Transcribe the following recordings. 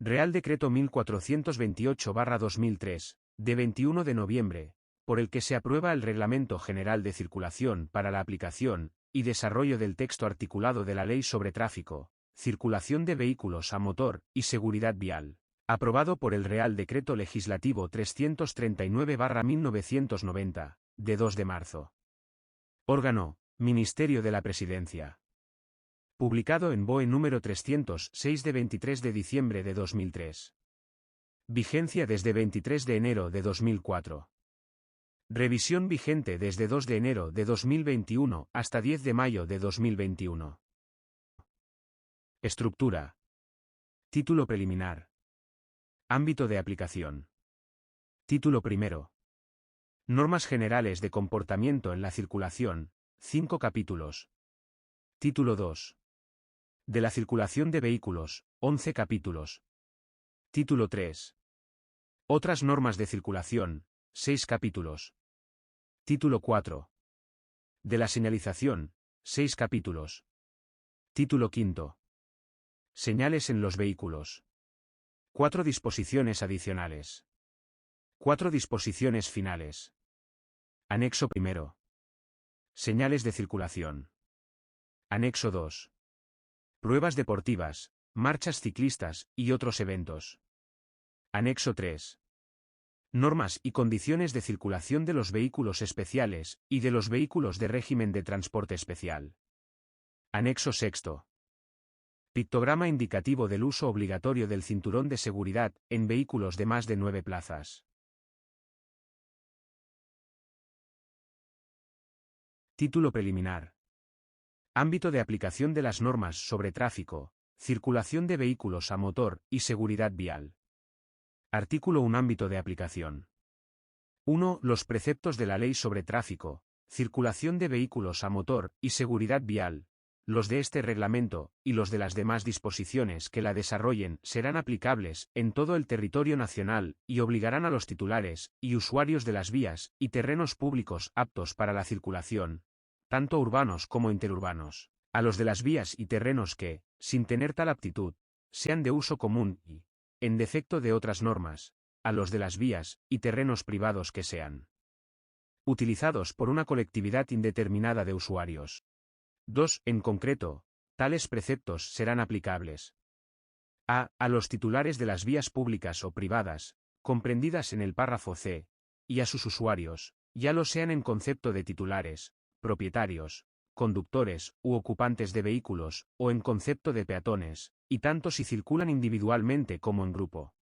Real Decreto 1428/2003, de 21 de noviembre, por el que se aprueba el Reglamento General de Circulación para la aplicación y desarrollo del texto articulado de la Ley sobre Tráfico, Circulación de Vehículos a Motor y Seguridad Vial, aprobado por el Real Decreto Legislativo 339/1990, de 2 de marzo. Órgano: Ministerio de la Presidencia. Publicado en BOE número 306 de 23 de diciembre de 2003. Vigencia desde 23 de enero de 2004. Revisión vigente desde 2 de enero de 2021 hasta 10 de mayo de 2021. Estructura. Título preliminar. Ámbito de aplicación. Título primero. Normas generales de comportamiento en la circulación, 5 capítulos. Título 2. De la circulación de vehículos, 11 capítulos. Título 3. Otras normas de circulación, 6 capítulos. Título 4. De la señalización, 6 capítulos. Título 5. Señales en los vehículos. 4 disposiciones adicionales. 4 disposiciones finales. Anexo primero. Señales de circulación. Anexo 2. Pruebas deportivas, marchas ciclistas y otros eventos. Anexo 3. Normas y condiciones de circulación de los vehículos especiales y de los vehículos de régimen de transporte especial. Anexo 6. Pictograma indicativo del uso obligatorio del cinturón de seguridad en vehículos de más de 9 plazas. Título preliminar. Ámbito de aplicación de las normas sobre tráfico, circulación de vehículos a motor y seguridad vial. Artículo 1. Ámbito de aplicación. 1. Los preceptos de la Ley sobre tráfico, circulación de vehículos a motor y seguridad vial, los de este reglamento, y los de las demás disposiciones que la desarrollen serán aplicables en todo el territorio nacional y obligarán a los titulares y usuarios de las vías y terrenos públicos aptos para la circulación, tanto urbanos como interurbanos, a los de las vías y terrenos que, sin tener tal aptitud, sean de uso común y, en defecto de otras normas, a los de las vías y terrenos privados que sean utilizados por una colectividad indeterminada de usuarios. 2. En concreto, tales preceptos serán aplicables a los titulares de las vías públicas o privadas, comprendidas en el párrafo C, y a sus usuarios, ya lo sean en concepto de titulares, propietarios, conductores u ocupantes de vehículos, o en concepto de peatones, y tanto si circulan individualmente como en grupo.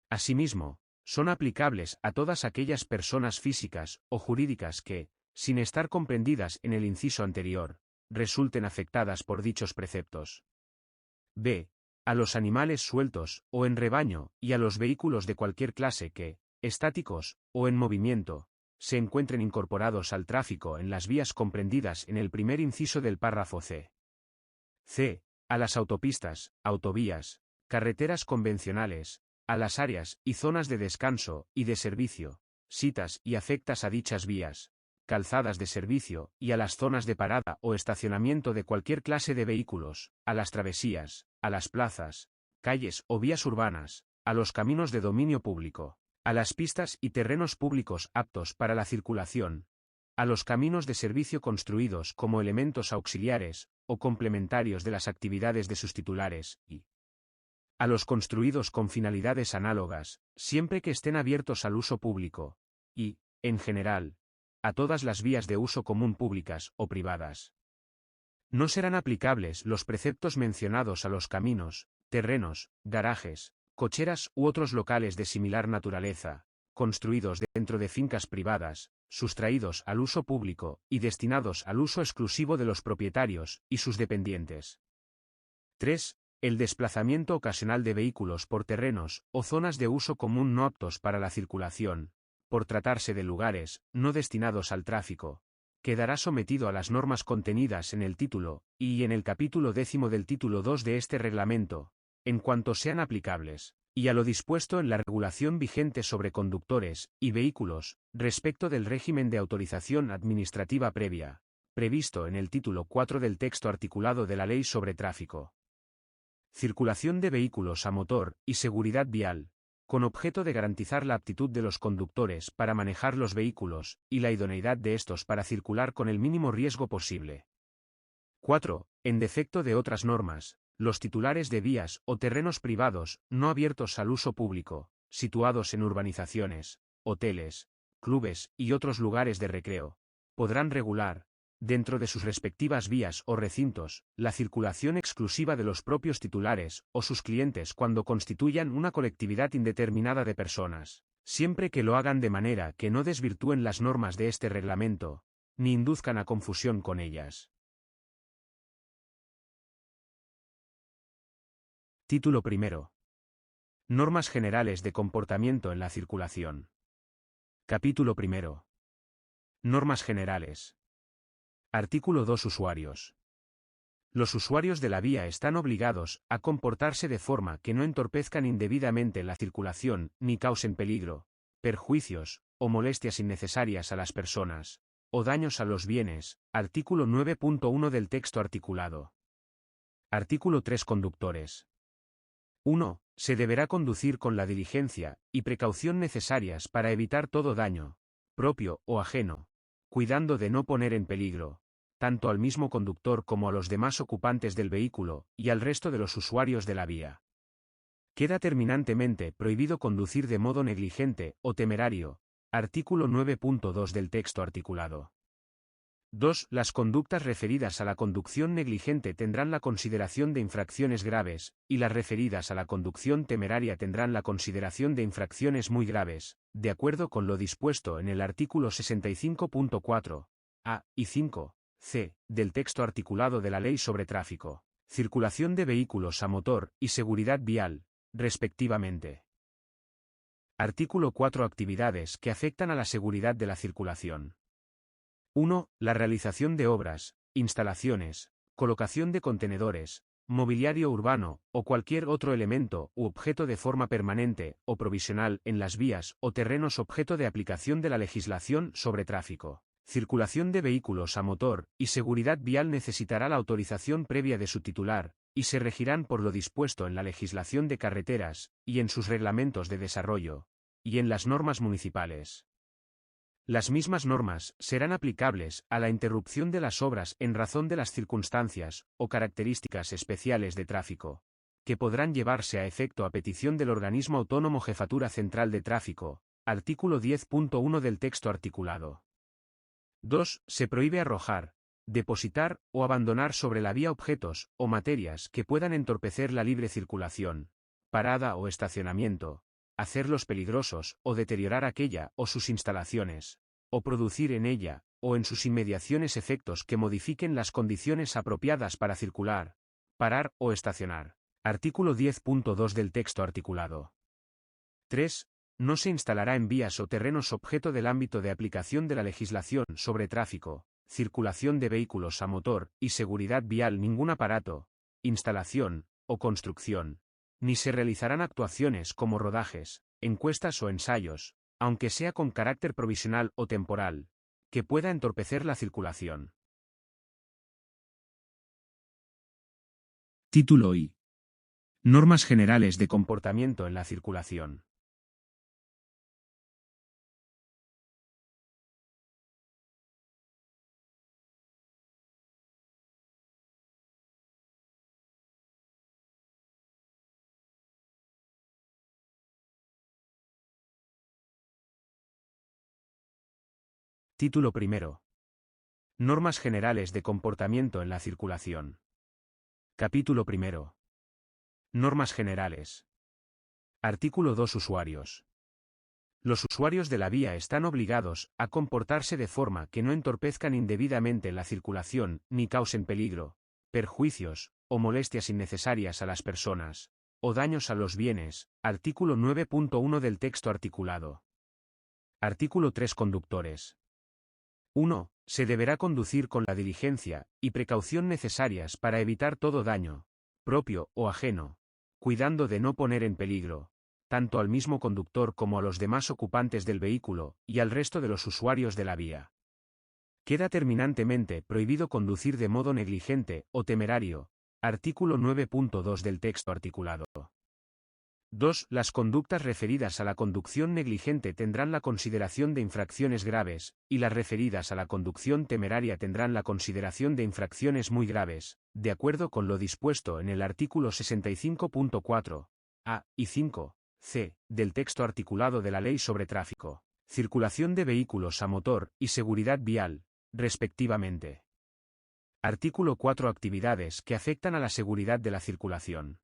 Asimismo, son aplicables a todas aquellas personas físicas o jurídicas que, sin estar comprendidas en el inciso anterior, resulten afectadas por dichos preceptos. B. A los animales sueltos o en rebaño y a los vehículos de cualquier clase que, estáticos o en movimiento, se encuentren incorporados al tráfico en las vías comprendidas en el primer inciso del párrafo C. C. A las autopistas, autovías, carreteras convencionales, a las áreas y zonas de descanso y de servicio, sitas y afectas a dichas vías, calzadas de servicio y a las zonas de parada o estacionamiento de cualquier clase de vehículos, a las travesías, a las plazas, calles o vías urbanas, a los caminos de dominio público, a las pistas y terrenos públicos aptos para la circulación, a los caminos de servicio construidos como elementos auxiliares o complementarios de las actividades de sus titulares, y a los construidos con finalidades análogas, siempre que estén abiertos al uso público, y, en general, a todas las vías de uso común públicas o privadas. No serán aplicables los preceptos mencionados a los caminos, terrenos, garajes, cocheras u otros locales de similar naturaleza, construidos dentro de fincas privadas, sustraídos al uso público y destinados al uso exclusivo de los propietarios y sus dependientes. 3. El desplazamiento ocasional de vehículos por terrenos o zonas de uso común no aptos para la circulación, por tratarse de lugares no destinados al tráfico, quedará sometido a las normas contenidas en el título y en el capítulo 10 del título 2 de este reglamento, en cuanto sean aplicables, y a lo dispuesto en la regulación vigente sobre conductores y vehículos, respecto del régimen de autorización administrativa previa, previsto en el título 4 del texto articulado de la Ley sobre Tráfico. circulación de vehículos a motor y seguridad vial, con objeto de garantizar la aptitud de los conductores para manejar los vehículos y la idoneidad de estos para circular con el mínimo riesgo posible. 4. En defecto de otras normas, los titulares de vías o terrenos privados no abiertos al uso público, situados en urbanizaciones, hoteles, clubes y otros lugares de recreo, podrán regular, dentro de sus respectivas vías o recintos, la circulación exclusiva de los propios titulares o sus clientes cuando constituyan una colectividad indeterminada de personas, siempre que lo hagan de manera que no desvirtúen las normas de este reglamento, ni induzcan a confusión con ellas. Título primero. Normas generales de comportamiento en la circulación. Capítulo primero. Normas generales. Artículo 2. Usuarios. Los usuarios de la vía están obligados a comportarse de forma que no entorpezcan indebidamente la circulación ni causen peligro, perjuicios o molestias innecesarias a las personas, o daños a los bienes. Artículo 9.1 del texto articulado. Artículo 3. Conductores. 1. Se deberá conducir con la diligencia y precaución necesarias para evitar todo daño, propio o ajeno, cuidando de no poner en peligro, tanto al mismo conductor como a los demás ocupantes del vehículo y al resto de los usuarios de la vía. Queda terminantemente prohibido conducir de modo negligente o temerario. Artículo 9.2 del texto articulado. 2. Las conductas referidas a la conducción negligente tendrán la consideración de infracciones graves, y las referidas a la conducción temeraria tendrán la consideración de infracciones muy graves, de acuerdo con lo dispuesto en el artículo 65.4 a y 5 c del texto articulado de la Ley sobre Tráfico, Circulación de Vehículos a Motor y Seguridad Vial, respectivamente. Artículo 4. Actividades que afectan a la seguridad de la circulación. 1. La realización de obras, instalaciones, colocación de contenedores, mobiliario urbano, o cualquier otro elemento u objeto de forma permanente o provisional en las vías o terrenos objeto de aplicación de la legislación sobre tráfico, circulación de vehículos a motor y seguridad vial necesitará la autorización previa de su titular, y se regirán por lo dispuesto en la legislación de carreteras, y en sus reglamentos de desarrollo, y en las normas municipales. Las mismas normas serán aplicables a la interrupción de las obras en razón de las circunstancias o características especiales de tráfico, que podrán llevarse a efecto a petición del organismo autónomo Jefatura Central de Tráfico, artículo 10.1 del texto articulado. 2. Se prohíbe arrojar, depositar o abandonar sobre la vía objetos o materias que puedan entorpecer la libre circulación, parada o estacionamiento, hacerlos peligrosos o deteriorar aquella o sus instalaciones, o producir en ella o en sus inmediaciones efectos que modifiquen las condiciones apropiadas para circular, parar o estacionar. Artículo 10.2 del texto articulado. 3. No se instalará en vías o terrenos objeto del ámbito de aplicación de la legislación sobre tráfico, circulación de vehículos a motor y seguridad vial ningún aparato, instalación o construcción, ni se realizarán actuaciones como rodajes, encuestas o ensayos, aunque sea con carácter provisional o temporal, que pueda entorpecer la circulación. Título I. Normas generales de comportamiento en la circulación. Título primero. Normas generales de comportamiento en la circulación. Capítulo primero. Normas generales. Artículo 2. Usuarios. Los usuarios de la vía están obligados a comportarse de forma que no entorpezcan indebidamente la circulación ni causen peligro, perjuicios o molestias innecesarias a las personas, o daños a los bienes. Artículo 9.1 del texto articulado. Artículo 3. Conductores. 1. Se deberá conducir con la diligencia y precaución necesarias para evitar todo daño, propio o ajeno, cuidando de no poner en peligro, tanto al mismo conductor como a los demás ocupantes del vehículo y al resto de los usuarios de la vía. Queda terminantemente prohibido conducir de modo negligente o temerario. Artículo 9.2 del texto articulado. 2. Las conductas referidas a la conducción negligente tendrán la consideración de infracciones graves, y las referidas a la conducción temeraria tendrán la consideración de infracciones muy graves, de acuerdo con lo dispuesto en el artículo 65.4 a y 5 c del texto articulado de la Ley sobre Tráfico, Circulación de Vehículos a Motor y Seguridad Vial, respectivamente. Artículo 4. Actividades que afectan a la seguridad de la circulación.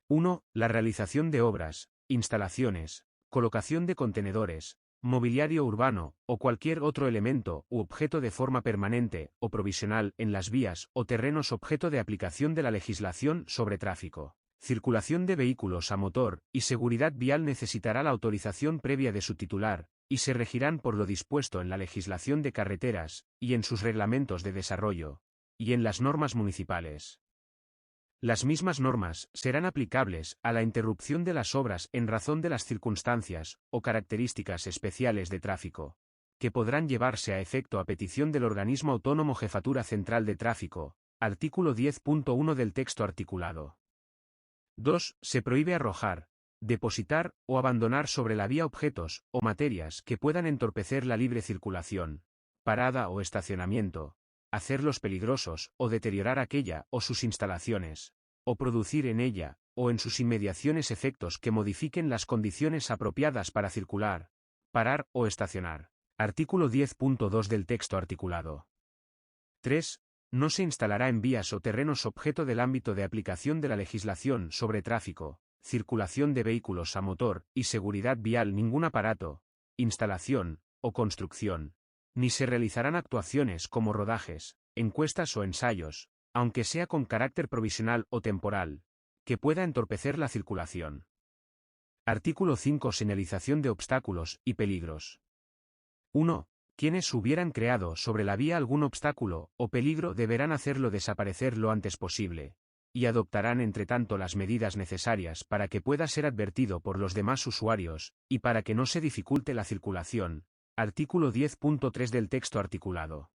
1. La realización de obras, instalaciones, colocación de contenedores, mobiliario urbano, o cualquier otro elemento u objeto de forma permanente o provisional en las vías o terrenos objeto de aplicación de la legislación sobre tráfico, circulación de vehículos a motor y seguridad vial necesitará la autorización previa de su titular, y se regirán por lo dispuesto en la legislación de carreteras, y en sus reglamentos de desarrollo, y en las normas municipales. Las mismas normas serán aplicables a la interrupción de las obras en razón de las circunstancias o características especiales de tráfico, que podrán llevarse a efecto a petición del organismo autónomo Jefatura Central de Tráfico, artículo 10.1 del texto articulado. 2. Se prohíbe arrojar, depositar o abandonar sobre la vía objetos o materias que puedan entorpecer la libre circulación, parada o estacionamiento, hacerlos peligrosos o deteriorar aquella o sus instalaciones, o producir en ella o en sus inmediaciones efectos que modifiquen las condiciones apropiadas para circular, parar o estacionar. Artículo 10.2 del texto articulado. 3. No se instalará en vías o terrenos objeto del ámbito de aplicación de la legislación sobre tráfico, circulación de vehículos a motor y seguridad vial ningún aparato, instalación o construcción, ni se realizarán actuaciones como rodajes, encuestas o ensayos, aunque sea con carácter provisional o temporal, que pueda entorpecer la circulación. Artículo 5. Señalización de obstáculos y peligros. 1. Quienes hubieran creado sobre la vía algún obstáculo o peligro deberán hacerlo desaparecer lo antes posible, y adoptarán entre tanto las medidas necesarias para que pueda ser advertido por los demás usuarios, y para que no se dificulte la circulación. Artículo 10.3 del texto articulado.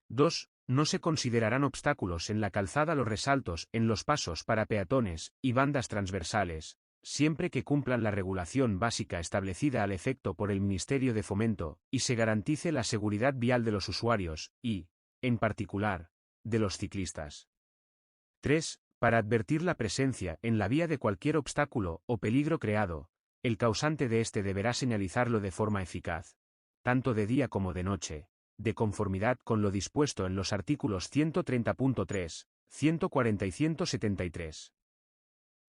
2. No se considerarán obstáculos en la calzada los resaltos en los pasos para peatones y bandas transversales, siempre que cumplan la regulación básica establecida al efecto por el Ministerio de Fomento, y se garantice la seguridad vial de los usuarios, y, en particular, de los ciclistas. 3. Para advertir la presencia en la vía de cualquier obstáculo o peligro creado, el causante de este deberá señalizarlo de forma eficaz, tanto de día como de noche, de conformidad con lo dispuesto en los artículos 130.3, 140 y 173.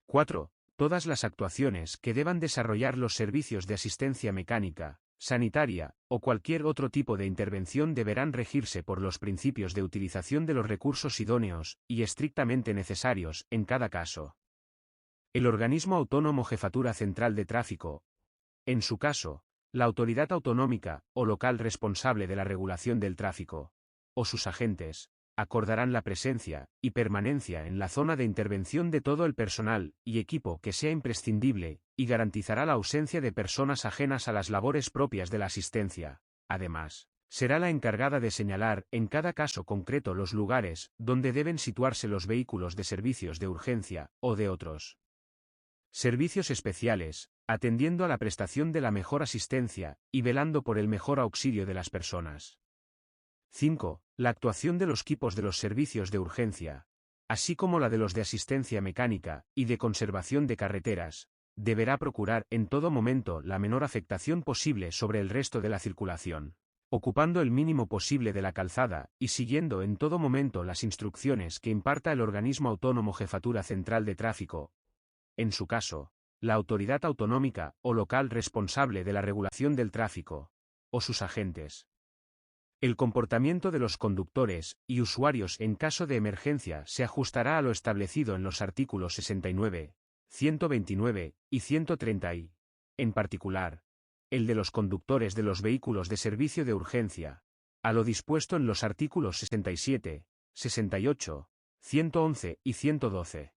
4. Todas las actuaciones que deban desarrollar los servicios de asistencia mecánica, sanitaria, o cualquier otro tipo de intervención deberán regirse por los principios de utilización de los recursos idóneos y estrictamente necesarios en cada caso. El organismo autónomo Jefatura Central de Tráfico, en su caso, la autoridad autonómica o local responsable de la regulación del tráfico, o sus agentes, acordarán la presencia y permanencia en la zona de intervención de todo el personal y equipo que sea imprescindible, y garantizará la ausencia de personas ajenas a las labores propias de la asistencia. Además, será la encargada de señalar en cada caso concreto los lugares donde deben situarse los vehículos de servicios de urgencia o de otros servicios especiales, atendiendo a la prestación de la mejor asistencia y velando por el mejor auxilio de las personas. 5. La actuación de los equipos de los servicios de urgencia, así como la de los de asistencia mecánica y de conservación de carreteras, deberá procurar en todo momento la menor afectación posible sobre el resto de la circulación, ocupando el mínimo posible de la calzada y siguiendo en todo momento las instrucciones que imparta el organismo autónomo Jefatura Central de Tráfico, en su caso, la autoridad autonómica o local responsable de la regulación del tráfico, o sus agentes. El comportamiento de los conductores y usuarios en caso de emergencia se ajustará a lo establecido en los artículos 69, 129 y 130 y, en particular, el de los conductores de los vehículos de servicio de urgencia, a lo dispuesto en los artículos 67, 68, 111 y 112.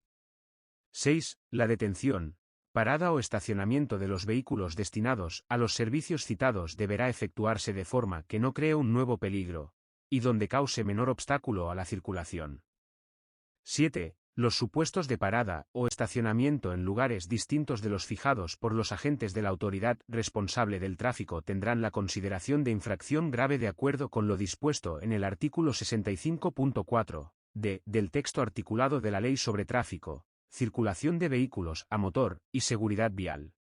6. La detención, parada o estacionamiento de los vehículos destinados a los servicios citados deberá efectuarse de forma que no cree un nuevo peligro, y donde cause menor obstáculo a la circulación. 7. Los supuestos de parada o estacionamiento en lugares distintos de los fijados por los agentes de la autoridad responsable del tráfico tendrán la consideración de infracción grave de acuerdo con lo dispuesto en el artículo 65.4 del texto articulado de la Ley sobre Tráfico, Circulación de Vehículos a Motor y Seguridad Vial.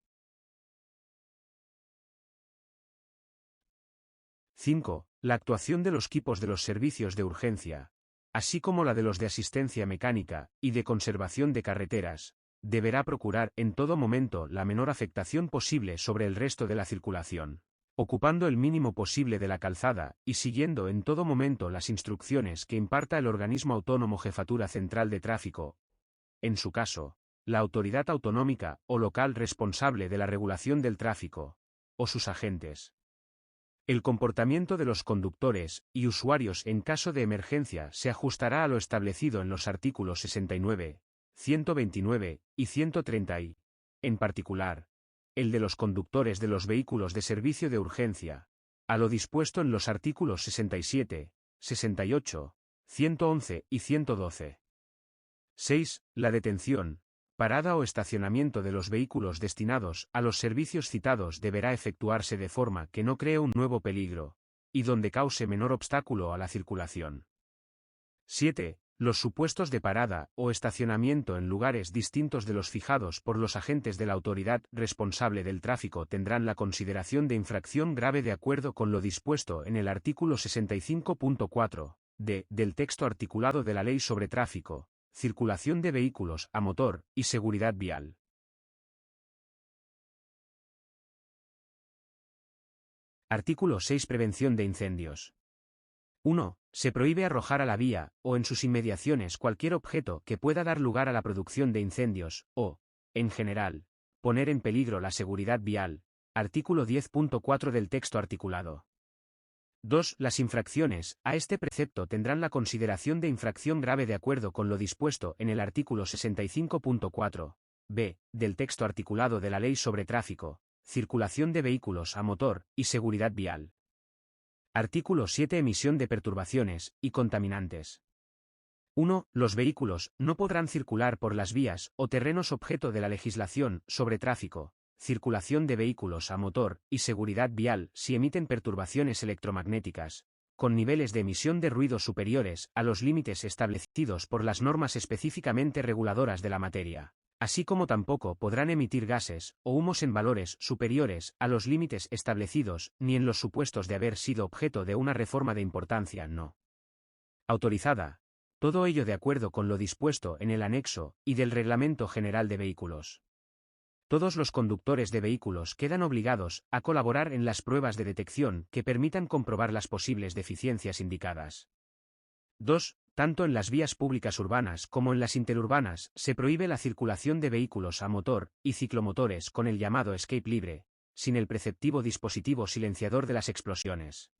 5. La actuación de los equipos de los servicios de urgencia, así como la de los de asistencia mecánica y de conservación de carreteras, deberá procurar en todo momento la menor afectación posible sobre el resto de la circulación, ocupando el mínimo posible de la calzada y siguiendo en todo momento las instrucciones que imparta el organismo autónomo Jefatura Central de Tráfico, en su caso, la autoridad autonómica o local responsable de la regulación del tráfico, o sus agentes. El comportamiento de los conductores y usuarios en caso de emergencia se ajustará a lo establecido en los artículos 69, 129 y 130 y, en particular, el de los conductores de los vehículos de servicio de urgencia, a lo dispuesto en los artículos 67, 68, 111 y 112. 6. La detención, parada o estacionamiento de los vehículos destinados a los servicios citados deberá efectuarse de forma que no cree un nuevo peligro, y donde cause menor obstáculo a la circulación. 7. Los supuestos de parada o estacionamiento en lugares distintos de los fijados por los agentes de la autoridad responsable del tráfico tendrán la consideración de infracción grave de acuerdo con lo dispuesto en el artículo 65.4 del texto articulado de la Ley sobre Tráfico, Circulación de Vehículos a Motor y Seguridad Vial. 6. Prevención de incendios. 1. Se prohíbe arrojar a la vía, o en sus inmediaciones cualquier objeto que pueda dar lugar a la producción de incendios, o, en general, poner en peligro la seguridad vial. Artículo 10.4 del texto articulado. 2. Las infracciones a este precepto tendrán la consideración de infracción grave de acuerdo con lo dispuesto en el artículo 65.4 del texto articulado de la Ley sobre Tráfico, Circulación de Vehículos a Motor y Seguridad Vial. Artículo 7. Emisión de perturbaciones y contaminantes. 1. Los vehículos no podrán circular por las vías o terrenos objeto de la legislación sobre tráfico, circulación de vehículos a motor y seguridad vial si emiten perturbaciones electromagnéticas, con niveles de emisión de ruido superiores a los límites establecidos por las normas específicamente reguladoras de la materia, así como tampoco podrán emitir gases o humos en valores superiores a los límites establecidos ni en los supuestos de haber sido objeto de una reforma de importancia no autorizada, todo ello de acuerdo con lo dispuesto en el anexo y del Reglamento General de Vehículos. Todos los conductores de vehículos quedan obligados a colaborar en las pruebas de detección que permitan comprobar las posibles deficiencias indicadas. 2. Tanto en las vías públicas urbanas como en las interurbanas se prohíbe la circulación de vehículos a motor y ciclomotores con el llamado escape libre, sin el preceptivo dispositivo silenciador de las explosiones.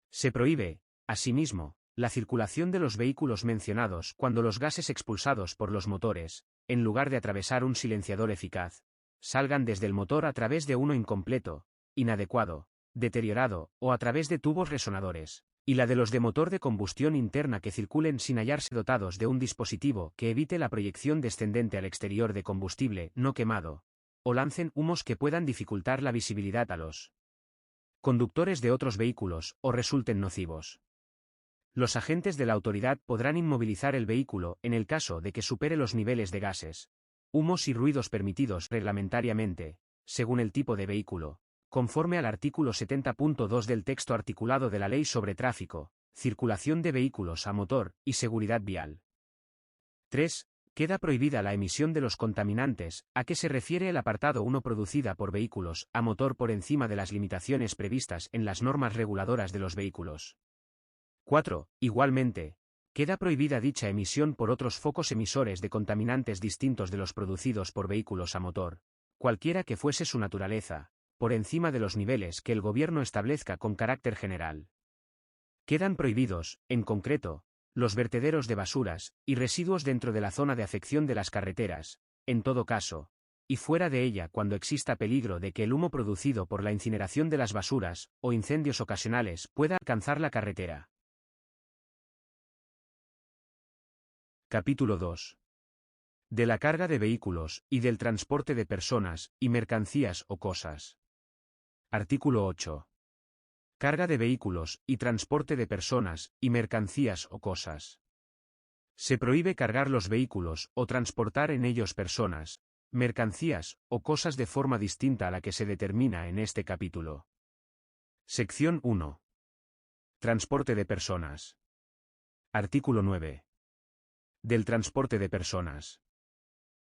Se prohíbe, asimismo, la circulación de los vehículos mencionados cuando los gases expulsados por los motores, en lugar de atravesar un silenciador eficaz, salgan desde el motor a través de uno incompleto, inadecuado, deteriorado o a través de tubos resonadores, y la de los de motor de combustión interna que circulen sin hallarse dotados de un dispositivo que evite la proyección descendente al exterior de combustible no quemado, o lancen humos que puedan dificultar la visibilidad a los conductores de otros vehículos o resulten nocivos. Los agentes de la autoridad podrán inmovilizar el vehículo en el caso de que supere los niveles de gases, humos y ruidos permitidos reglamentariamente, según el tipo de vehículo, conforme al artículo 70.2 del texto articulado de la Ley sobre Tráfico, Circulación de Vehículos a Motor y Seguridad Vial. 3. Queda prohibida la emisión de los contaminantes, a que se refiere el apartado 1 producida por vehículos a motor por encima de las limitaciones previstas en las normas reguladoras de los vehículos. 4. Igualmente, queda prohibida dicha emisión por otros focos emisores de contaminantes distintos de los producidos por vehículos a motor, cualquiera que fuese su naturaleza, por encima de los niveles que el Gobierno establezca con carácter general. Quedan prohibidos, en concreto, los vertederos de basuras y residuos dentro de la zona de afección de las carreteras, en todo caso, y fuera de ella cuando exista peligro de que el humo producido por la incineración de las basuras o incendios ocasionales pueda alcanzar la carretera. Capítulo 2. De la carga de vehículos y del transporte de personas y mercancías o cosas. Artículo 8. Carga de vehículos y transporte de personas y mercancías o cosas. Se prohíbe cargar los vehículos o transportar en ellos personas, mercancías o cosas de forma distinta a la que se determina en este capítulo. Sección 1. Transporte de personas. Artículo 9. Del transporte de personas.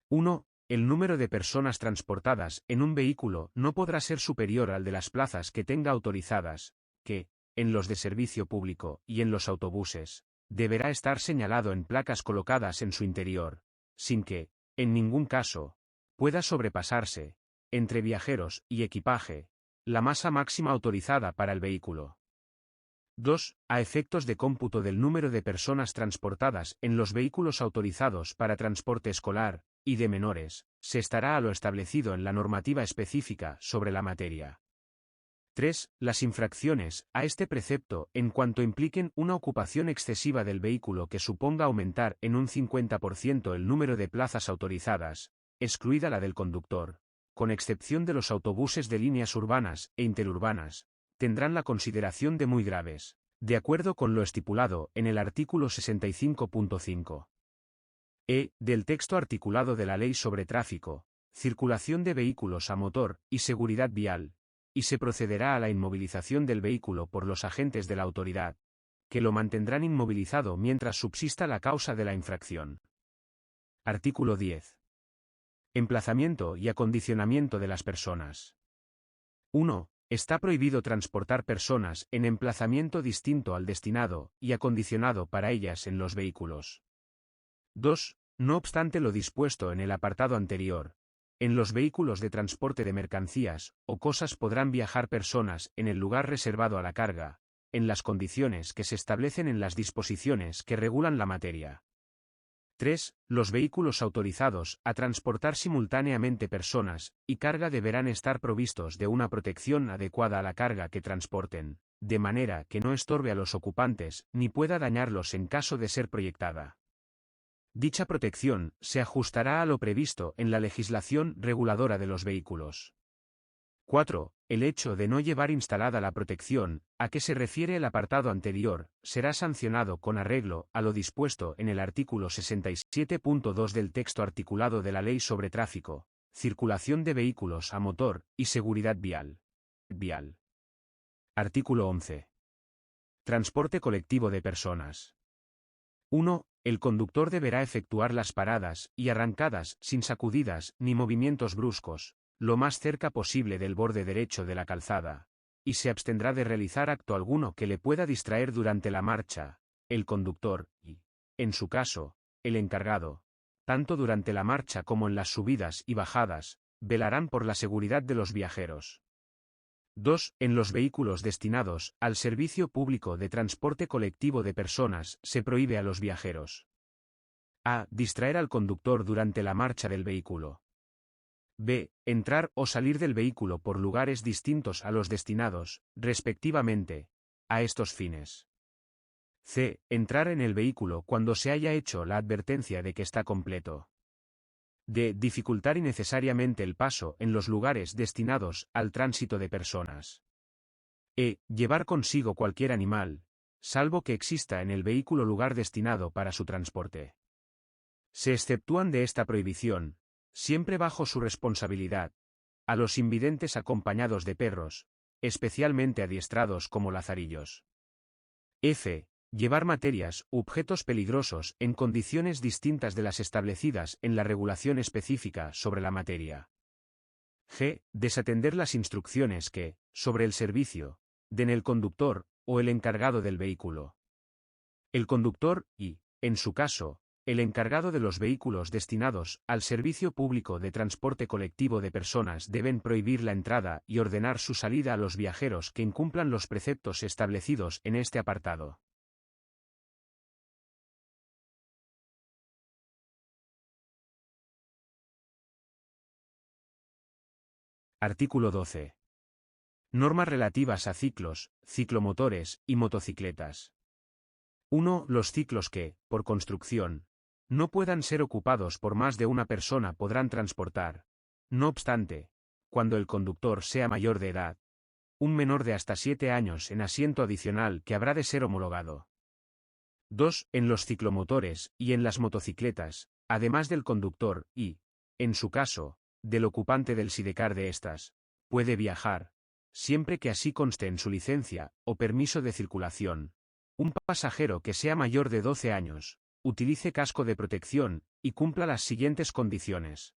1. El número de personas transportadas en un vehículo no podrá ser superior al de las plazas que tenga autorizadas, que, en los de servicio público y en los autobuses, deberá estar señalado en placas colocadas en su interior, sin que, en ningún caso, pueda sobrepasarse, entre viajeros y equipaje, la masa máxima autorizada para el vehículo. 2. A efectos de cómputo del número de personas transportadas en los vehículos autorizados para transporte escolar y de menores, se estará a lo establecido en la normativa específica sobre la materia. 3. Las infracciones a este precepto en cuanto impliquen una ocupación excesiva del vehículo que suponga aumentar en un 50% el número de plazas autorizadas, excluida la del conductor, con excepción de los autobuses de líneas urbanas e interurbanas, tendrán la consideración de muy graves, de acuerdo con lo estipulado en el artículo 65.5. Del texto articulado de la Ley sobre Tráfico, Circulación de Vehículos a Motor y Seguridad Vial, y se procederá a la inmovilización del vehículo por los agentes de la autoridad, que lo mantendrán inmovilizado mientras subsista la causa de la infracción. Artículo 10. Emplazamiento y acondicionamiento de las personas. 1. Está prohibido transportar personas en emplazamiento distinto al destinado y acondicionado para ellas en los vehículos. 2. No obstante lo dispuesto en el apartado anterior, en los vehículos de transporte de mercancías o cosas podrán viajar personas en el lugar reservado a la carga, en las condiciones que se establecen en las disposiciones que regulan la materia. 3. Los vehículos autorizados a transportar simultáneamente personas y carga deberán estar provistos de una protección adecuada a la carga que transporten, de manera que no estorbe a los ocupantes ni pueda dañarlos en caso de ser proyectada. Dicha protección se ajustará a lo previsto en la legislación reguladora de los vehículos. 4. El hecho de no llevar instalada la protección, a que se refiere el apartado anterior, será sancionado con arreglo a lo dispuesto en el artículo 67.2 del texto articulado de la Ley sobre Tráfico, Circulación de Vehículos a Motor y Seguridad Vial. Artículo 11. Transporte colectivo de personas. 1. El conductor deberá efectuar las paradas y arrancadas sin sacudidas ni movimientos bruscos, lo más cerca posible del borde derecho de la calzada, y se abstendrá de realizar acto alguno que le pueda distraer durante la marcha, el conductor y, en su caso, el encargado, tanto durante la marcha como en las subidas y bajadas, velarán por la seguridad de los viajeros. 2. En los vehículos destinados al servicio público de transporte colectivo de personas se prohíbe a los viajeros a. Distraer al conductor durante la marcha del vehículo. B. Entrar o salir del vehículo por lugares distintos a los destinados, respectivamente, a estos fines. C. Entrar en el vehículo cuando se haya hecho la advertencia de que está completo. D. Dificultar innecesariamente el paso en los lugares destinados al tránsito de personas. Llevar consigo cualquier animal, salvo que exista en el vehículo lugar destinado para su transporte. Se exceptúan de esta prohibición, siempre bajo su responsabilidad, a los invidentes acompañados de perros, especialmente adiestrados como lazarillos. F. Llevar materias u objetos peligrosos en condiciones distintas de las establecidas en la regulación específica sobre la materia. G. Desatender las instrucciones que, sobre el servicio, den el conductor o el encargado del vehículo. El conductor y, en su caso, el encargado de los vehículos destinados al servicio público de transporte colectivo de personas deben prohibir la entrada y ordenar su salida a los viajeros que incumplan los preceptos establecidos en este apartado. Artículo 12. Normas relativas a ciclos, ciclomotores y motocicletas. 1. Los ciclos que, por construcción, no puedan ser ocupados por más de una persona podrán transportar. No obstante, cuando el conductor sea mayor de edad, un menor de hasta 7 años en asiento adicional que habrá de ser homologado. 2. En los ciclomotores y en las motocicletas, además del conductor y, en su caso, del ocupante del sidecar de estas, puede viajar, siempre que así conste en su licencia o permiso de circulación, un pasajero que sea mayor de 12 años, utilice casco de protección y cumpla las siguientes condiciones.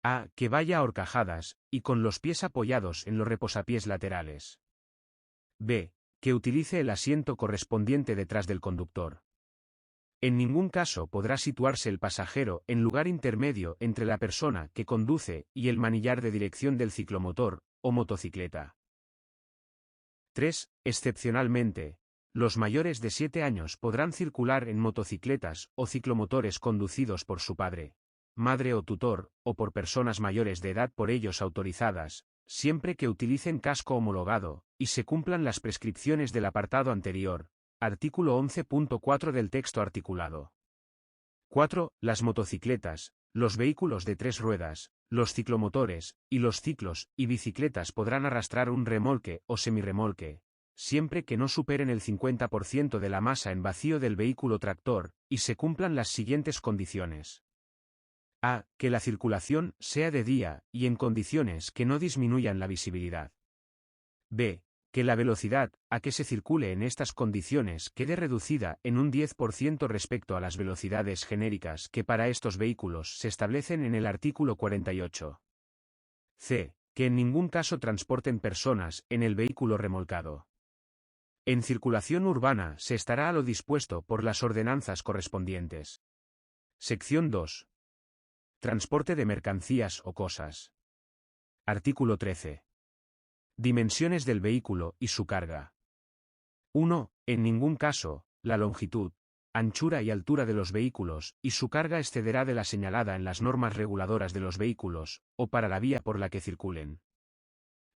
A. Que vaya a horcajadas y con los pies apoyados en los reposapiés laterales. B. Que utilice el asiento correspondiente detrás del conductor. En ningún caso podrá situarse el pasajero en lugar intermedio entre la persona que conduce y el manillar de dirección del ciclomotor o motocicleta. 3. Excepcionalmente, los mayores de 7 años podrán circular en motocicletas o ciclomotores conducidos por su padre, madre o tutor, o por personas mayores de edad por ellos autorizadas, siempre que utilicen casco homologado, y se cumplan las prescripciones del apartado anterior, artículo 11.4 del texto articulado. 4. Las motocicletas, los vehículos de 3 ruedas, los ciclomotores, y los ciclos y bicicletas podrán arrastrar un remolque o semirremolque, siempre que no superen el 50% de la masa en vacío del vehículo tractor, y se cumplan las siguientes condiciones. A. Que la circulación sea de día y en condiciones que no disminuyan la visibilidad. B. Que la velocidad a que se circule en estas condiciones quede reducida en un 10% respecto a las velocidades genéricas que para estos vehículos se establecen en el artículo 48. C. Que en ningún caso transporten personas en el vehículo remolcado. En circulación urbana se estará a lo dispuesto por las ordenanzas correspondientes. Sección 2. Transporte de mercancías o cosas. Artículo 13. Dimensiones del vehículo y su carga. 1. En ningún caso, la longitud, anchura y altura de los vehículos y su carga excederá de la señalada en las normas reguladoras de los vehículos, o para la vía por la que circulen.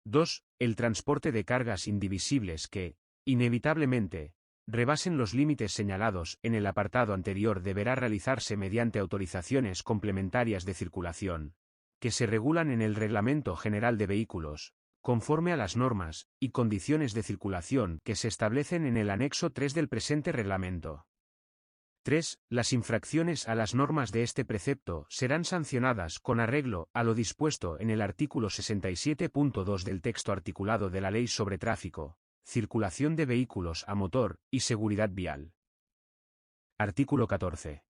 2. El transporte de cargas indivisibles que, inevitablemente, rebasen los límites señalados en el apartado anterior deberá realizarse mediante autorizaciones complementarias de circulación, que se regulan en el Reglamento General de Vehículos, conforme a las normas y condiciones de circulación que se establecen en el anexo 3 del presente reglamento. 3. Las infracciones a las normas de este precepto serán sancionadas con arreglo a lo dispuesto en el artículo 67.2 del texto articulado de la Ley sobre Tráfico, Circulación de Vehículos a Motor y Seguridad Vial. Artículo 14.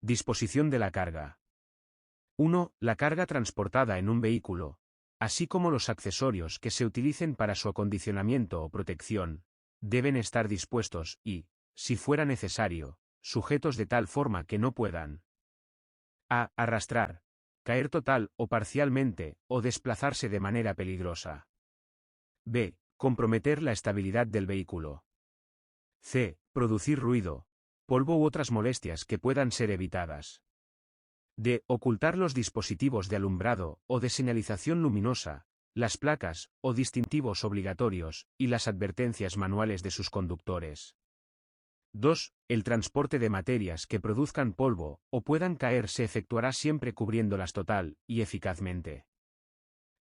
Disposición de la carga. 1. La carga transportada en un vehículo, así como los accesorios que se utilicen para su acondicionamiento o protección, deben estar dispuestos y, si fuera necesario, sujetos de tal forma que no puedan a. Arrastrar, caer total o parcialmente, o desplazarse de manera peligrosa. B. Comprometer la estabilidad del vehículo. C. Producir ruido, polvo u otras molestias que puedan ser evitadas. D. Ocultar los dispositivos de alumbrado o de señalización luminosa, las placas o distintivos obligatorios y las advertencias manuales de sus conductores. 2. El transporte de materias que produzcan polvo o puedan caer se efectuará siempre cubriéndolas total y eficazmente.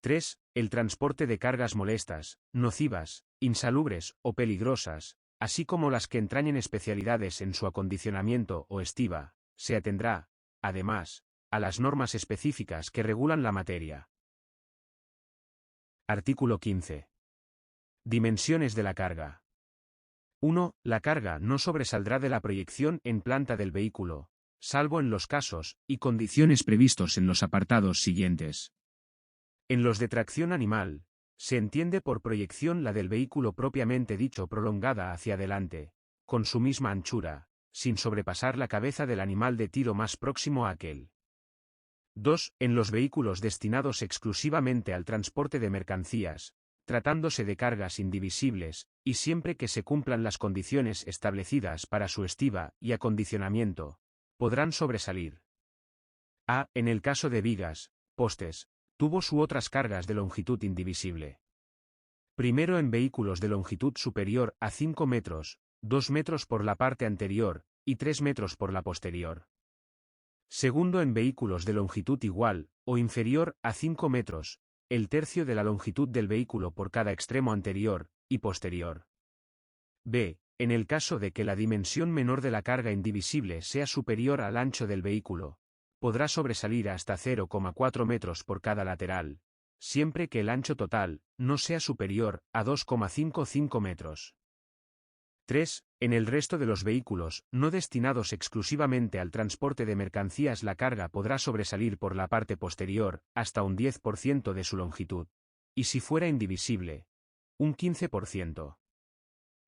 3. El transporte de cargas molestas, nocivas, insalubres o peligrosas, así como las que entrañen especialidades en su acondicionamiento o estiba, se atendrá, además, a las normas específicas que regulan la materia. Artículo 15. Dimensiones de la carga. 1. La carga no sobresaldrá de la proyección en planta del vehículo, salvo en los casos y condiciones previstos en los apartados siguientes. En los de tracción animal, se entiende por proyección la del vehículo propiamente dicho prolongada hacia adelante, con su misma anchura, sin sobrepasar la cabeza del animal de tiro más próximo a aquel. 2. En los vehículos destinados exclusivamente al transporte de mercancías, tratándose de cargas indivisibles, y siempre que se cumplan las condiciones establecidas para su estiba y acondicionamiento, podrán sobresalir. A. En el caso de vigas, postes, tubos u otras cargas de longitud indivisible. Primero en vehículos de longitud superior a 5 metros, 2 metros por la parte anterior, y 3 metros por la posterior. Segundo, en vehículos de longitud igual, o inferior, a 5 metros, el tercio de la longitud del vehículo por cada extremo anterior y posterior. B. En el caso de que la dimensión menor de la carga indivisible sea superior al ancho del vehículo, podrá sobresalir hasta 0,4 metros por cada lateral, siempre que el ancho total no sea superior a 2,55 metros. 3. En el resto de los vehículos, no destinados exclusivamente al transporte de mercancías, la carga podrá sobresalir por la parte posterior, hasta un 10% de su longitud. Y si fuera indivisible, un 15%.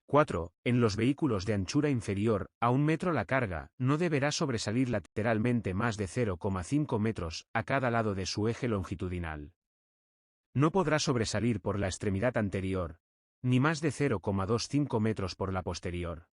4. En los vehículos de anchura inferior a 1 metro, la carga no deberá sobresalir lateralmente más de 0,5 metros a cada lado de su eje longitudinal. No podrá sobresalir por la extremidad anterior, ni más de 0,25 metros por la posterior.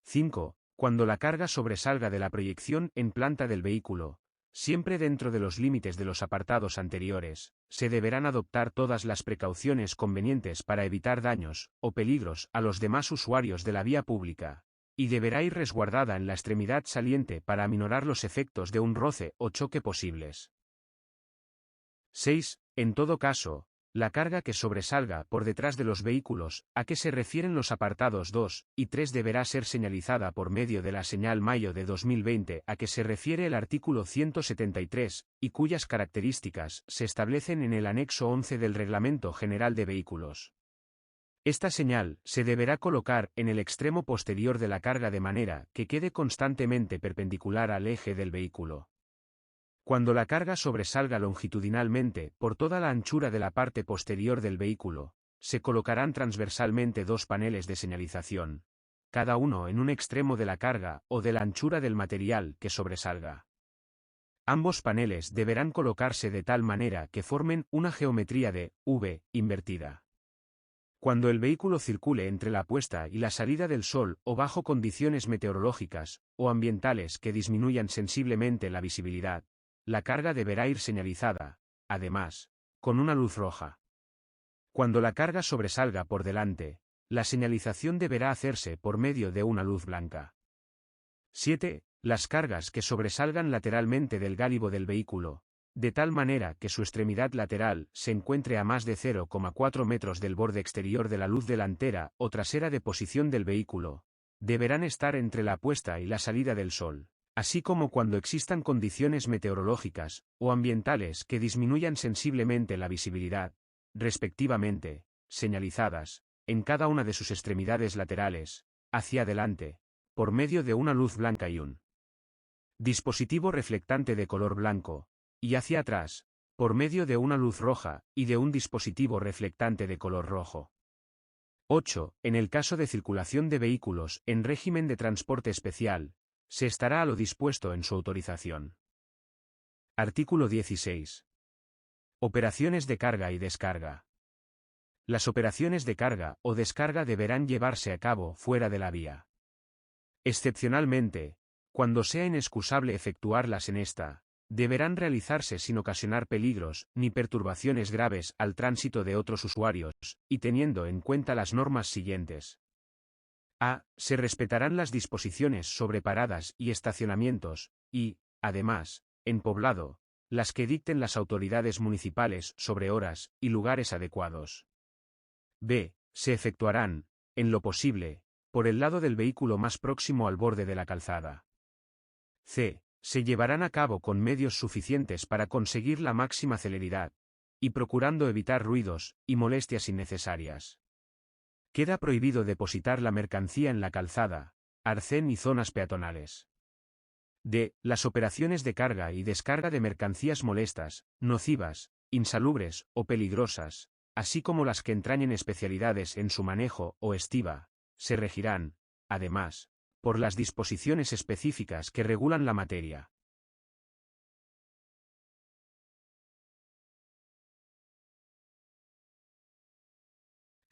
5. Cuando la carga sobresalga de la proyección en planta del vehículo, siempre dentro de los límites de los apartados anteriores, se deberán adoptar todas las precauciones convenientes para evitar daños o peligros a los demás usuarios de la vía pública, y deberá ir resguardada en la extremidad saliente para aminorar los efectos de un roce o choque posibles. 6. En todo caso, la carga que sobresalga por detrás de los vehículos, a que se refieren los apartados 2 y 3, deberá ser señalizada por medio de la señal mayo de 2020 a que se refiere el artículo 173, y cuyas características se establecen en el anexo 11 del Reglamento General de Vehículos. Esta señal se deberá colocar en el extremo posterior de la carga de manera que quede constantemente perpendicular al eje del vehículo. Cuando la carga sobresalga longitudinalmente por toda la anchura de la parte posterior del vehículo, se colocarán transversalmente dos paneles de señalización, cada uno en un extremo de la carga o de la anchura del material que sobresalga. Ambos paneles deberán colocarse de tal manera que formen una geometría de V invertida. Cuando el vehículo circule entre la puesta y la salida del sol o bajo condiciones meteorológicas o ambientales que disminuyan sensiblemente la visibilidad, la carga deberá ir señalizada, además, con una luz roja. Cuando la carga sobresalga por delante, la señalización deberá hacerse por medio de una luz blanca. 7. Las cargas que sobresalgan lateralmente del gálibo del vehículo, de tal manera que su extremidad lateral se encuentre a más de 0,4 metros del borde exterior de la luz delantera o trasera de posición del vehículo, deberán estar entre la puesta y la salida del sol, así como cuando existan condiciones meteorológicas o ambientales que disminuyan sensiblemente la visibilidad, respectivamente, señalizadas, en cada una de sus extremidades laterales, hacia adelante, por medio de una luz blanca y un dispositivo reflectante de color blanco, y hacia atrás, por medio de una luz roja y de un dispositivo reflectante de color rojo. 8. En el caso de circulación de vehículos en régimen de transporte especial, se estará a lo dispuesto en su autorización. Artículo 16. Operaciones de carga y descarga. Las operaciones de carga o descarga deberán llevarse a cabo fuera de la vía. Excepcionalmente, cuando sea inexcusable efectuarlas en esta, deberán realizarse sin ocasionar peligros ni perturbaciones graves al tránsito de otros usuarios, y teniendo en cuenta las normas siguientes. A. Se respetarán las disposiciones sobre paradas y estacionamientos, y, además, en poblado, las que dicten las autoridades municipales sobre horas y lugares adecuados. B. Se efectuarán, en lo posible, por el lado del vehículo más próximo al borde de la calzada. C. Se llevarán a cabo con medios suficientes para conseguir la máxima celeridad, y procurando evitar ruidos y molestias innecesarias. Queda prohibido depositar la mercancía en la calzada, arcén y zonas peatonales. D. Las operaciones de carga y descarga de mercancías molestas, nocivas, insalubres o peligrosas, así como las que entrañen especialidades en su manejo o estiba, se regirán, además, por las disposiciones específicas que regulan la materia.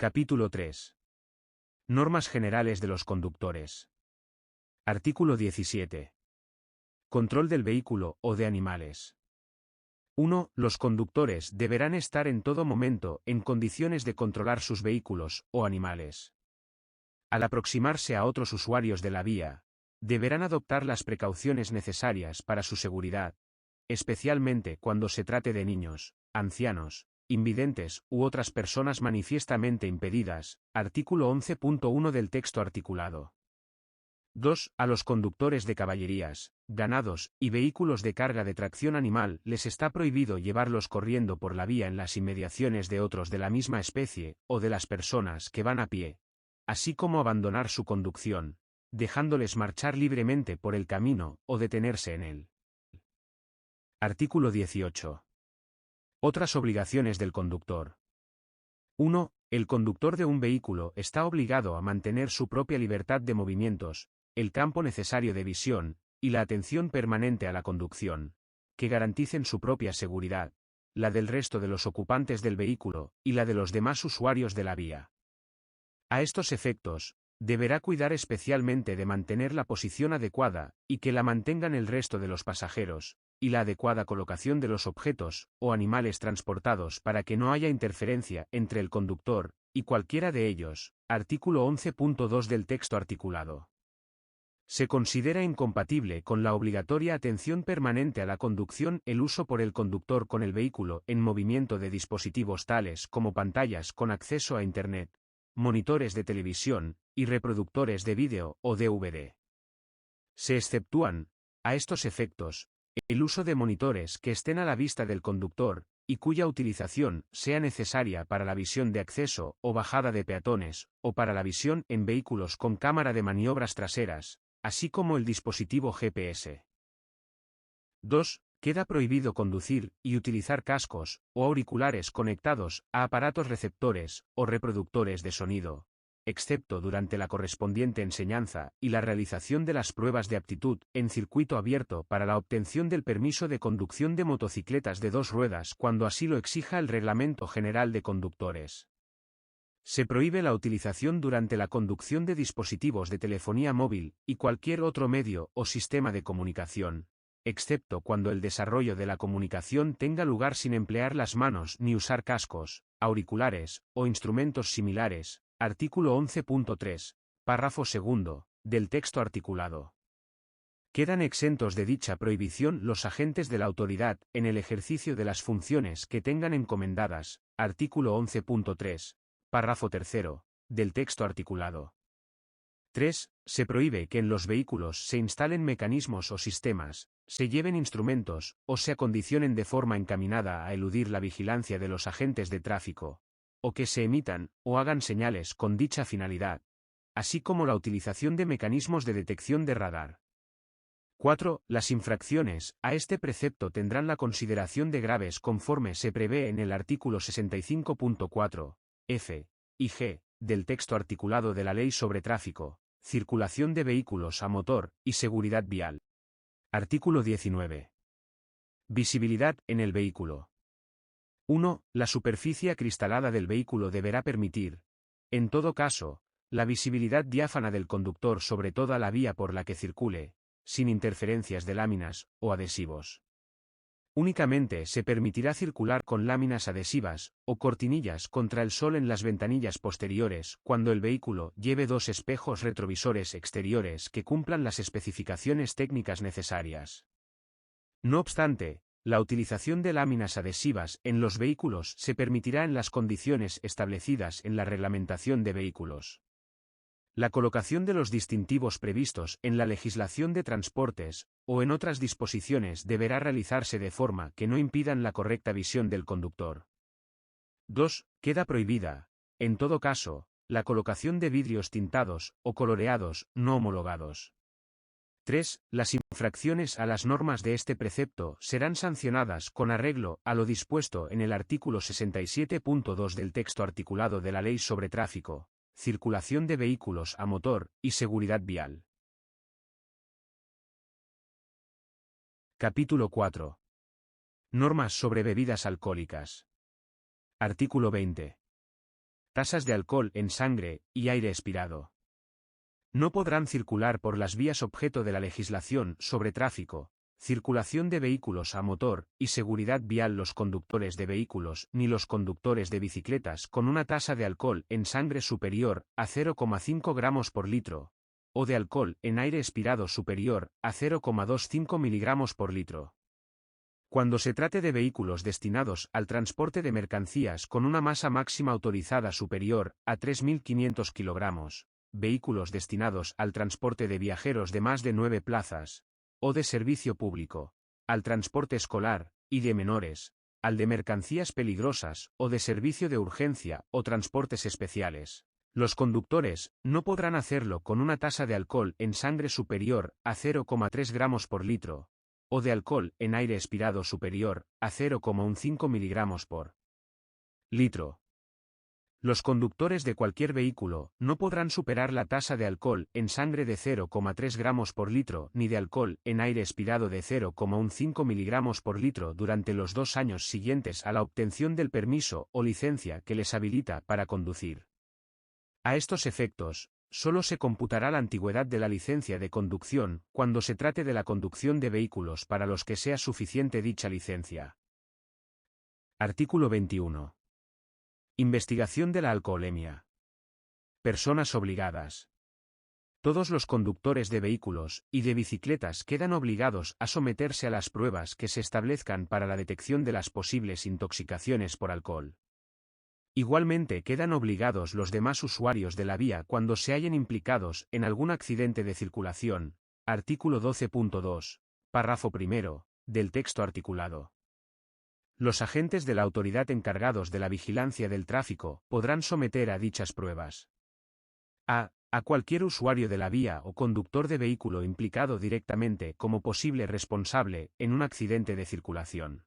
Capítulo 3. Normas generales de los conductores. Artículo 17. Control del vehículo o de animales. 1. Los conductores deberán estar en todo momento en condiciones de controlar sus vehículos o animales. Al aproximarse a otros usuarios de la vía, deberán adoptar las precauciones necesarias para su seguridad, especialmente cuando se trate de niños, ancianos, invidentes u otras personas manifiestamente impedidas. Artículo 11.1 del texto articulado. 2. A los conductores de caballerías, ganados y vehículos de carga de tracción animal les está prohibido llevarlos corriendo por la vía en las inmediaciones de otros de la misma especie, o de las personas que van a pie, así como abandonar su conducción, dejándoles marchar libremente por el camino o detenerse en él. Artículo 18. Otras obligaciones del conductor. 1. El conductor de un vehículo está obligado a mantener su propia libertad de movimientos, el campo necesario de visión, y la atención permanente a la conducción, que garanticen su propia seguridad, la del resto de los ocupantes del vehículo, y la de los demás usuarios de la vía. A estos efectos, deberá cuidar especialmente de mantener la posición adecuada, y que la mantengan el resto de los pasajeros, y la adecuada colocación de los objetos o animales transportados para que no haya interferencia entre el conductor y cualquiera de ellos. Artículo 11.2 del texto articulado. Se considera incompatible con la obligatoria atención permanente a la conducción el uso por el conductor con el vehículo en movimiento de dispositivos tales como pantallas con acceso a Internet, monitores de televisión y reproductores de vídeo o DVD. Se exceptúan, a estos efectos, el uso de monitores que estén a la vista del conductor y cuya utilización sea necesaria para la visión de acceso o bajada de peatones, o para la visión en vehículos con cámara de maniobras traseras, así como el dispositivo GPS. 2. Queda prohibido conducir y utilizar cascos o auriculares conectados a aparatos receptores o reproductores de sonido, excepto durante la correspondiente enseñanza y la realización de las pruebas de aptitud en circuito abierto para la obtención del permiso de conducción de motocicletas de 2 ruedas cuando así lo exija el Reglamento General de Conductores. Se prohíbe la utilización durante la conducción de dispositivos de telefonía móvil y cualquier otro medio o sistema de comunicación, excepto cuando el desarrollo de la comunicación tenga lugar sin emplear las manos ni usar cascos, auriculares o instrumentos similares. Artículo 11.3, párrafo segundo, del texto articulado. Quedan exentos de dicha prohibición los agentes de la autoridad en el ejercicio de las funciones que tengan encomendadas. Artículo 11.3, párrafo tercero, del texto articulado. 3. Se prohíbe que en los vehículos se instalen mecanismos o sistemas, se lleven instrumentos o se acondicionen de forma encaminada a eludir la vigilancia de los agentes de tráfico, o que se emitan o hagan señales con dicha finalidad, así como la utilización de mecanismos de detección de radar. 4. Las infracciones a este precepto tendrán la consideración de graves conforme se prevé en el artículo 65.4, f y g, del texto articulado de la Ley sobre Tráfico, Circulación de Vehículos a Motor y Seguridad Vial. Artículo 19. Visibilidad en el vehículo. 1. La superficie acristalada del vehículo deberá permitir, en todo caso, la visibilidad diáfana del conductor sobre toda la vía por la que circule, sin interferencias de láminas o adhesivos. Únicamente se permitirá circular con láminas adhesivas o cortinillas contra el sol en las ventanillas posteriores cuando el vehículo lleve 2 espejos retrovisores exteriores que cumplan las especificaciones técnicas necesarias. No obstante, la utilización de láminas adhesivas en los vehículos se permitirá en las condiciones establecidas en la reglamentación de vehículos. La colocación de los distintivos previstos en la legislación de transportes o en otras disposiciones deberá realizarse de forma que no impidan la correcta visión del conductor. 2. Queda prohibida, en todo caso, la colocación de vidrios tintados o coloreados no homologados. 3. Las infracciones a las normas de este precepto serán sancionadas con arreglo a lo dispuesto en el artículo 67.2 del texto articulado de la Ley sobre Tráfico, Circulación de Vehículos a Motor y Seguridad Vial. Capítulo 4. Normas sobre bebidas alcohólicas. Artículo 20. Tasas de alcohol en sangre y aire expirado. No podrán circular por las vías objeto de la legislación sobre tráfico, circulación de vehículos a motor y seguridad vial los conductores de vehículos ni los conductores de bicicletas con una tasa de alcohol en sangre superior a 0,5 gramos por litro, o de alcohol en aire expirado superior a 0,25 miligramos por litro. Cuando se trate de vehículos destinados al transporte de mercancías con una masa máxima autorizada superior a 3.500 kilogramos, vehículos destinados al transporte de viajeros de más de 9 plazas, o de servicio público, al transporte escolar, y de menores, al de mercancías peligrosas o de servicio de urgencia o transportes especiales. Los conductores no podrán hacerlo con una tasa de alcohol en sangre superior a 0,3 gramos por litro, o de alcohol en aire expirado superior a 0,15 miligramos por litro. Los conductores de cualquier vehículo no podrán superar la tasa de alcohol en sangre de 0,3 gramos por litro ni de alcohol en aire expirado de 0,15 miligramos por litro durante los 2 años siguientes a la obtención del permiso o licencia que les habilita para conducir. A estos efectos, solo se computará la antigüedad de la licencia de conducción cuando se trate de la conducción de vehículos para los que sea suficiente dicha licencia. Artículo 21. Investigación de la alcoholemia. Personas obligadas. Todos los conductores de vehículos y de bicicletas quedan obligados a someterse a las pruebas que se establezcan para la detección de las posibles intoxicaciones por alcohol. Igualmente quedan obligados los demás usuarios de la vía cuando se hallen implicados en algún accidente de circulación, artículo 12.2, párrafo primero, del texto articulado. Los agentes de la autoridad encargados de la vigilancia del tráfico podrán someter a dichas pruebas a cualquier usuario de la vía o conductor de vehículo implicado directamente como posible responsable en un accidente de circulación.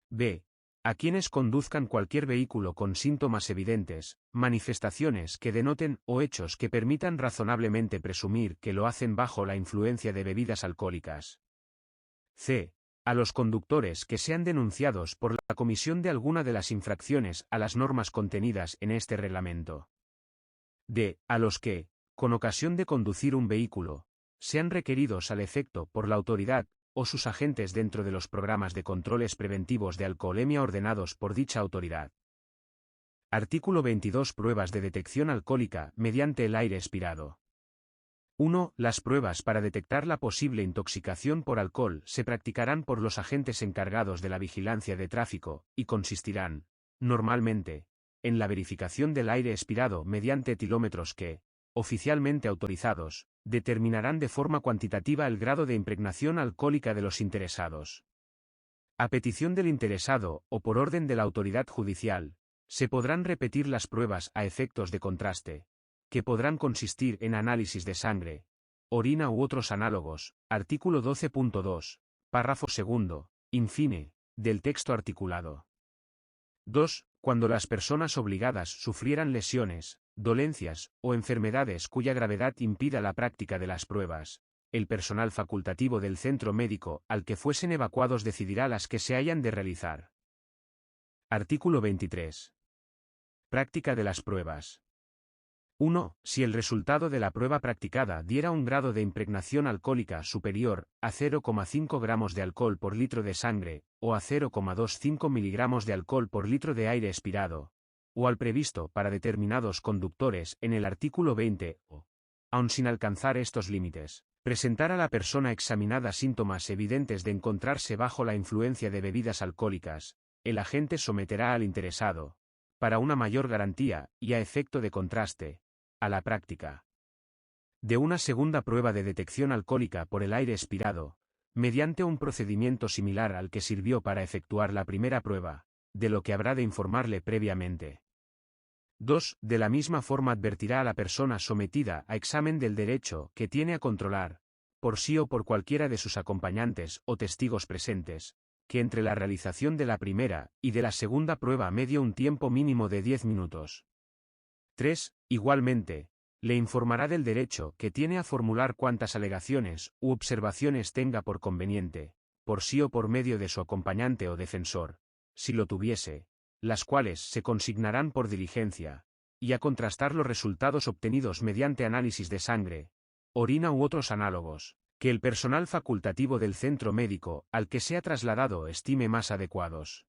B. A quienes conduzcan cualquier vehículo con síntomas evidentes, manifestaciones que denoten o hechos que permitan razonablemente presumir que lo hacen bajo la influencia de bebidas alcohólicas. C. A los conductores que sean denunciados por la comisión de alguna de las infracciones a las normas contenidas en este reglamento. D. A los que, con ocasión de conducir un vehículo, sean requeridos al efecto por la autoridad o sus agentes dentro de los programas de controles preventivos de alcoholemia ordenados por dicha autoridad. Artículo 22. Pruebas de detección alcohólica mediante el aire expirado. 1. Las pruebas para detectar la posible intoxicación por alcohol se practicarán por los agentes encargados de la vigilancia de tráfico, y consistirán, normalmente, en la verificación del aire expirado mediante etilómetros que, oficialmente autorizados, determinarán de forma cuantitativa el grado de impregnación alcohólica de los interesados. A petición del interesado o por orden de la autoridad judicial, se podrán repetir las pruebas a efectos de contraste, que podrán consistir en análisis de sangre, orina u otros análogos, artículo 12.2, párrafo segundo, infine, del texto articulado. 2. Cuando las personas obligadas sufrieran lesiones, dolencias o enfermedades cuya gravedad impida la práctica de las pruebas, el personal facultativo del centro médico al que fuesen evacuados decidirá las que se hayan de realizar. Artículo 23. Práctica de las pruebas. 1. Si el resultado de la prueba practicada diera un grado de impregnación alcohólica superior a 0,5 gramos de alcohol por litro de sangre, o a 0,25 miligramos de alcohol por litro de aire expirado, o al previsto para determinados conductores en el artículo 20, o, aun sin alcanzar estos límites, presentar a la persona examinada síntomas evidentes de encontrarse bajo la influencia de bebidas alcohólicas, el agente someterá al interesado, para una mayor garantía y a efecto de contraste, a la práctica de una segunda prueba de detección alcohólica por el aire expirado, mediante un procedimiento similar al que sirvió para efectuar la primera prueba, de lo que habrá de informarle previamente. 2. De la misma forma advertirá a la persona sometida a examen del derecho que tiene a controlar, por sí o por cualquiera de sus acompañantes o testigos presentes, que entre la realización de la primera y de la segunda prueba medie un tiempo mínimo de 10 minutos. 3. Igualmente, le informará del derecho que tiene a formular cuantas alegaciones u observaciones tenga por conveniente, por sí o por medio de su acompañante o defensor, si lo tuviese, las cuales se consignarán por diligencia, y a contrastar los resultados obtenidos mediante análisis de sangre, orina u otros análogos, que el personal facultativo del centro médico al que sea trasladado estime más adecuados.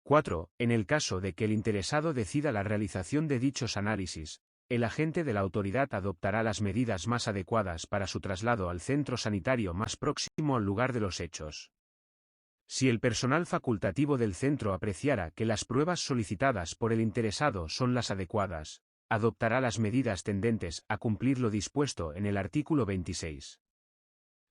4. En el caso de que el interesado decida la realización de dichos análisis, el agente de la autoridad adoptará las medidas más adecuadas para su traslado al centro sanitario más próximo al lugar de los hechos. Si el personal facultativo del centro apreciara que las pruebas solicitadas por el interesado son las adecuadas, adoptará las medidas tendentes a cumplir lo dispuesto en el artículo 26.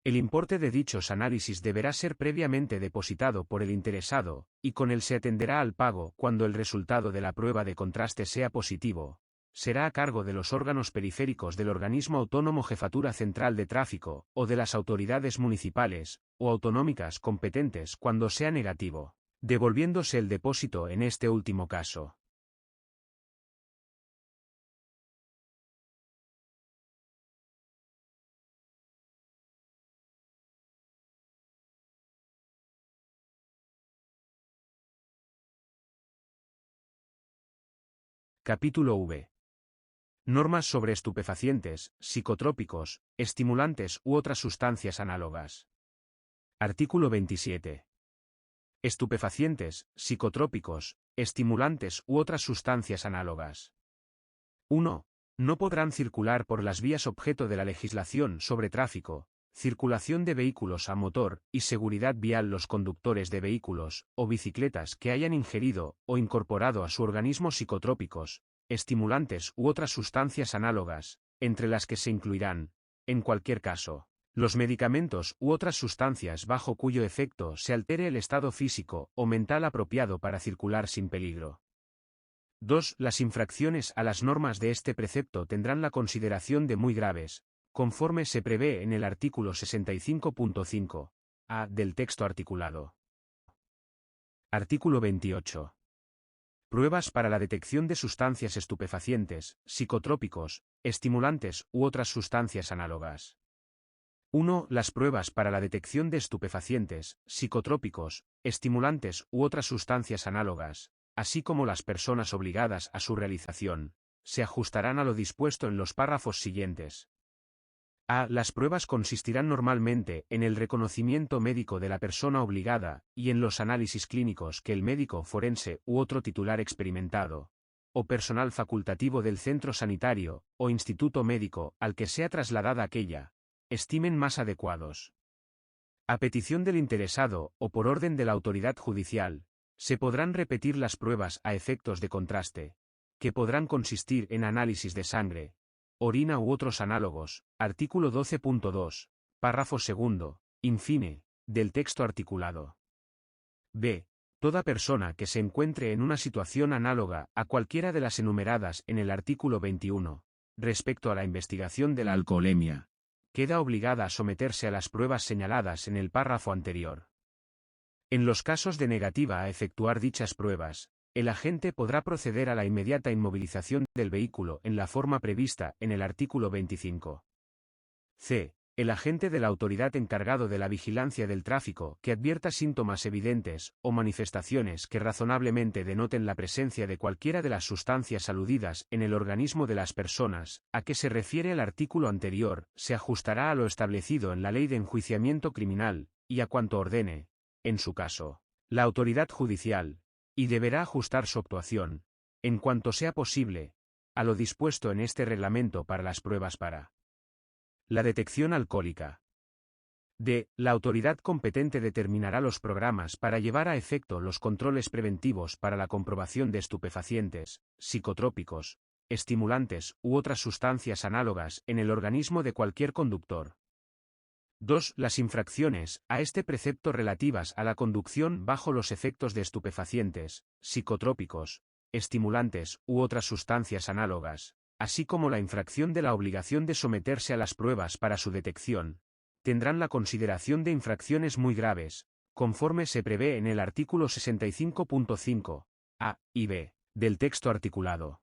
El importe de dichos análisis deberá ser previamente depositado por el interesado, y con él se atenderá al pago cuando el resultado de la prueba de contraste sea positivo. Será a cargo de los órganos periféricos del organismo autónomo Jefatura Central de Tráfico, o de las autoridades municipales, o autonómicas competentes cuando sea negativo, devolviéndose el depósito en este último caso. Capítulo V. Normas sobre estupefacientes, psicotrópicos, estimulantes u otras sustancias análogas. Artículo 27. Estupefacientes, psicotrópicos, estimulantes u otras sustancias análogas. 1. No podrán circular por las vías objeto de la legislación sobre tráfico, circulación de vehículos a motor y seguridad vial los conductores de vehículos o bicicletas que hayan ingerido o incorporado a su organismo psicotrópicos, estimulantes u otras sustancias análogas, entre las que se incluirán, en cualquier caso, los medicamentos u otras sustancias bajo cuyo efecto se altere el estado físico o mental apropiado para circular sin peligro. 2. Las infracciones a las normas de este precepto tendrán la consideración de muy graves, conforme se prevé en el artículo 65.5 a del texto articulado. Artículo 28. Pruebas para la detección de sustancias estupefacientes, psicotrópicos, estimulantes u otras sustancias análogas. 1. Las pruebas para la detección de estupefacientes, psicotrópicos, estimulantes u otras sustancias análogas, así como las personas obligadas a su realización, se ajustarán a lo dispuesto en los párrafos siguientes. A. Las pruebas consistirán normalmente en el reconocimiento médico de la persona obligada y en los análisis clínicos que el médico forense u otro titular experimentado, o personal facultativo del centro sanitario o instituto médico al que sea trasladada aquella, estimen más adecuados. A petición del interesado o por orden de la autoridad judicial, se podrán repetir las pruebas a efectos de contraste, que podrán consistir en análisis de sangre, orina u otros análogos, artículo 12.2, párrafo segundo, infine, del texto articulado. B. Toda persona que se encuentre en una situación análoga a cualquiera de las enumeradas en el artículo 21, respecto a la investigación de la alcoholemia, queda obligada a someterse a las pruebas señaladas en el párrafo anterior. En los casos de negativa a efectuar dichas pruebas, el agente podrá proceder a la inmediata inmovilización del vehículo en la forma prevista en el artículo 25. C. El agente de la autoridad encargado de la vigilancia del tráfico que advierta síntomas evidentes o manifestaciones que razonablemente denoten la presencia de cualquiera de las sustancias aludidas en el organismo de las personas a que se refiere el artículo anterior, se ajustará a lo establecido en la Ley de Enjuiciamiento Criminal, y a cuanto ordene, en su caso, la autoridad judicial, y deberá ajustar su actuación, en cuanto sea posible, a lo dispuesto en este reglamento para las pruebas para la detección alcohólica. D. La autoridad competente determinará los programas para llevar a efecto los controles preventivos para la comprobación de estupefacientes, psicotrópicos, estimulantes u otras sustancias análogas en el organismo de cualquier conductor. 2. Las infracciones a este precepto relativas a la conducción bajo los efectos de estupefacientes, psicotrópicos, estimulantes u otras sustancias análogas, así como la infracción de la obligación de someterse a las pruebas para su detección, tendrán la consideración de infracciones muy graves, conforme se prevé en el artículo 65.5 a y b del texto articulado.